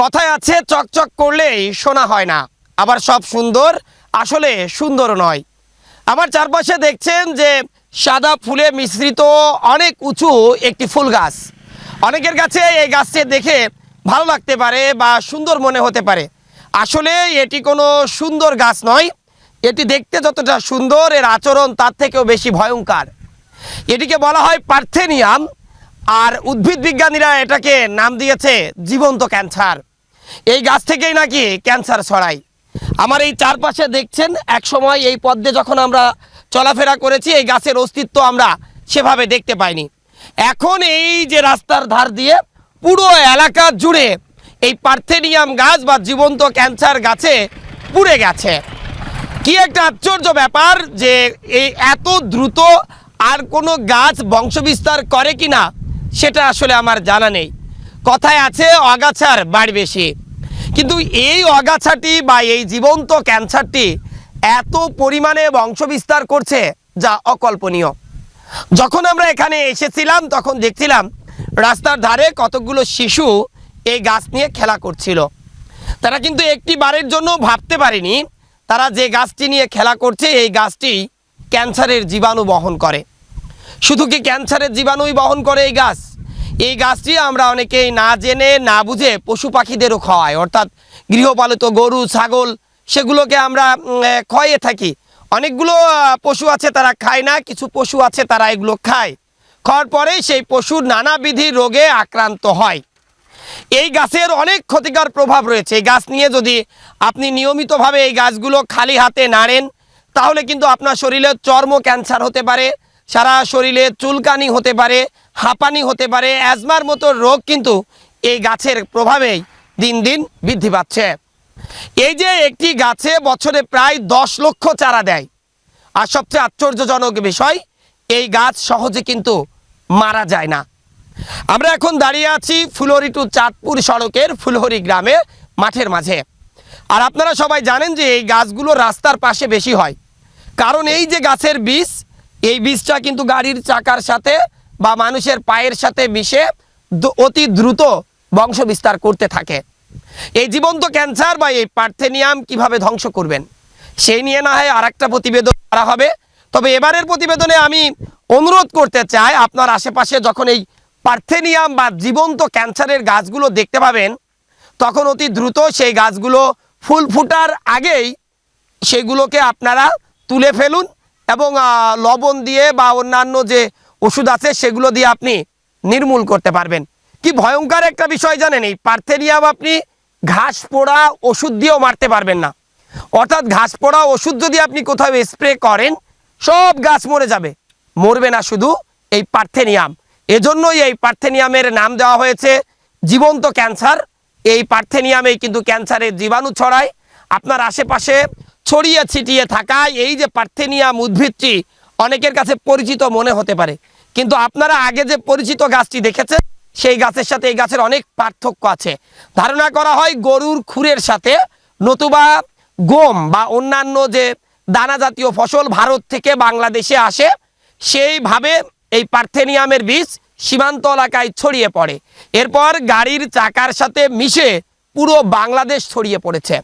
কথায় আছে চকচক করলেই সোনা হয় না, আবার সব সুন্দর আসলে সুন্দর নয়। আমার চারপাশে দেখছেন যে সাদা ফুলে মিশ্রিত অনেক উঁচু একটি ফুল গাছ। অনেকের কাছে এই গাছটি দেখে ভালো লাগতে পারে বা সুন্দর মনে হতে পারে। আসলে এটি কোনো সুন্দর গাছ নয়। এটি দেখতে যতটা সুন্দর, এর আচরণ তার থেকেও বেশি ভয়ঙ্কর। এটিকে বলা হয় পার্থেনিয়াম, আর উদ্ভিদ বিজ্ঞানীরা এটাকে নাম দিয়েছে জীবন্ত ক্যান্সার। এই গাছ থেকেই নাকি ক্যান্সার ছড়ায়। আমার এই চারপাশে দেখছেন, এক সময় এই পথে যখন আমরা চলাফেরা করেছি এই গাছের অস্তিত্ব আমরা সেভাবে দেখতে পাইনি। এখন এই যে রাস্তার ধার দিয়ে পুরো এলাকা জুড়ে এই পার্থেনিয়াম গাছ বা জীবন্ত ক্যান্সার গাছে পুড়ে গেছে। কি একটা আশ্চর্য ব্যাপার যে এই এত দ্রুত আর কোনো গাছ বংশবিস্তার করে কি না সেটা আসলে আমার জানা নেই। কথায় আছে অগাছার বাড়ি বেশি, কিন্তু এই অগাছাটি বা এই জীবন্ত ক্যান্সারটি এত পরিমাণে বংশবিস্তার করছে যা অকল্পনীয়। যখন আমরা এখানে এসেছিলাম তখন দেখছিলাম রাস্তার ধারে কতগুলো শিশু এই গাছ নিয়ে খেলা করছিল। তারা কিন্তু একটি বারের জন্য ভাবতে পারেনি তারা যে গাছটি নিয়ে খেলা করছে এই গাছটি ক্যান্সারের জীবাণু বহন করে। শুধু কি ক্যান্সারের জীবাণুই বহন করে এই গাছ? এই গাছটি আমরা অনেকেই না জেনে না বুঝে পশু পাখিদেরও খাওয়াই, অর্থাৎ গৃহপালিত গরু ছাগল সেগুলোকে আমরা খাইয়ে থাকি। অনেকগুলো পশু আছে তারা খায় না, কিছু পশু আছে তারা এগুলো খায়। খাওয়ার পরে সেই পশুর নানাবিধি রোগে আক্রান্ত হয়। এই গাছের অনেক ক্ষতিকর প্রভাব রয়েছে। এই গাছ নিয়ে যদি আপনি নিয়মিতভাবে এই গাছগুলো খালি হাতে নাড়েন তাহলে কিন্তু আপনার শরীরে চর্ম ক্যান্সার হতে পারে, সারা শরীরে চুলকানি হতে পারে, হাঁপানি হতে পারে, অ্যাজমার মতো রোগ কিন্তু এই গাছের প্রভাবেই দিন দিন বৃদ্ধি পাচ্ছে। এই যে একটি গাছে বছরে প্রায় 10 লক্ষ চারা দেয়, আর সবচেয়ে আশ্চর্যজনক বিষয় এই গাছ সহজে কিন্তু মারা যায় না। আমরা এখন দাঁড়িয়ে আছি ফুলহরি টু চাঁদপুর সড়কের ফুলহরি গ্রামে মাঠের মাঝে। আর আপনারা সবাই জানেন যে এই গাছগুলো রাস্তার পাশে বেশি হয়, কারণ এই যে গাছের বীজ, এই বীজটা কিন্তু গাড়ির চাকার সাথে বা মানুষের পায়ের সাথে মিশে অতি দ্রুত বংশ বিস্তার করতে থাকে। এই জীবন্ত ক্যান্সার বা এই পার্থেনিয়াম কিভাবে ধ্বংস করবেন সেই নিয়ে না হয় আর একটা প্রতিবেদন করা হবে। তবে এবারের প্রতিবেদনে আমি অনুরোধ করতে চাই, আপনার আশেপাশে যখন এই পার্থেনিয়াম বা জীবন্ত ক্যান্সারের গাছগুলো দেখতে পাবেন তখন অতি দ্রুত সেই গাছগুলো ফুল ফুটার আগেই সেগুলোকে আপনারা তুলে ফেলুন এবং লবণ দিয়ে বা অন্যান্য যে ওষুধ আছে সেগুলো দিয়ে আপনি নির্মূল করতে পারবেন। কি ভয়ঙ্কর একটা বিষয় জানেন, এই পার্থেনিয়াম আপনি ঘাস পোড়া ওষুধ দিয়েও মারতে পারবেন না। অর্থাৎ ঘাস পোড়া ওষুধ যদি আপনি কোথাও স্প্রে করেন সব গাছ মরে যাবে, মরবে না শুধু এই পার্থেনিয়াম। এজন্যই এই পার্থেনিয়ামের নাম দেওয়া হয়েছে জীবন্ত ক্যান্সার। এই পার্থেনিয়ামেই কিন্তু ক্যান্সারের জীবাণু ছড়ায়। আপনার আশেপাশে ছড়িয়ে ছিটিয়ে থাকা এই যে পার্থেনিয়াম উদ্ভিদটি অনেকের কাছে পরিচিত মনে হতে পারে, কিন্তু আপনারা আগে যে পরিচিত গাছটি দেখেছেন সেই গাছের সাথে এই গাছের অনেক পার্থক্য আছে। ধারণা করা হয় গরুর খুরের সাথে নতুবা গম বা অন্যান্য যে দানা জাতীয় ফসল ভারত থেকে বাংলাদেশে আসে সেইভাবে এই পার্থেনিয়ামের বীজ সীমান্ত এলাকায় ছড়িয়ে পড়ে, এরপর গাড়ির চাকার সাথে মিশে পুরো বাংলাদেশ ছড়িয়ে পড়েছে।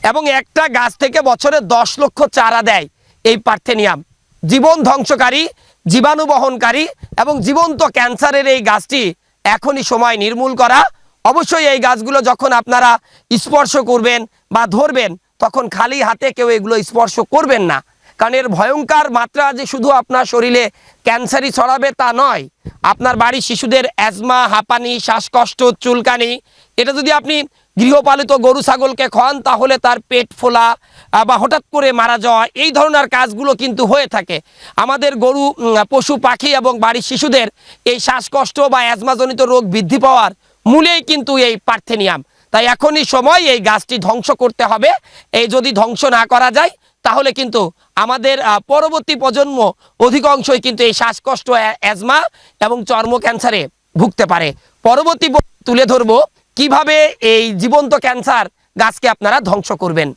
এবং একটা গাছ থেকে বছরে 10 লক্ষ চারা দেয় এই পার্থেনিয়াম। জীবন ধ্বংসকারী, জীবাণু বহনকারী এবং জীবন্ত ক্যান্সারের এই গাছটি এখনই সময় নির্মূল করা। অবশ্যই এই গাছগুলো যখন আপনারা স্পর্শ করবেন বা ধরবেন তখন খালি হাতে কেউ এগুলো স্পর্শ করবেন না, কারণ এর ভয়ঙ্কর মাত্রা যে শুধু আপনার শরীরে ক্যান্সারই ছড়াবে তা নয়, আপনার বাড়ির শিশুদের অ্যাজমা, হাঁপানি, শ্বাসকষ্ট, চুলকানি, এটা যদি আপনি গৃহপালিত গরু ছাগলকে খান তাহলে তার পেট ফোলা বা হঠাৎ করে মারা যাওয়া এই ধরনের কাজগুলো কিন্তু হয়ে থাকে। আমাদের গরু, পশু পাখি এবং বাড়ির শিশুদের এই শ্বাসকষ্ট বা অ্যাজমাজনিত রোগ বৃদ্ধি পাওয়ার মূলেই কিন্তু এই পার্থেনিয়াম। তাই এখনই সময় এই গাছটি ধ্বংস করতে হবে। এই যদি ধ্বংস না করা যায় তাহলে কিন্তু আমাদের পরবর্তী প্রজন্ম অধিকাংশই কিন্তু এই শ্বাসকষ্ট, অ্যাজমা এবং চর্ম ক্যান্সারে ভুগতে পারে। পরবর্তী তুলে ধরবো কিভাবে এই জীবন্ত ক্যান্সার গাছকে আপনারা ধ্বংস করবেন।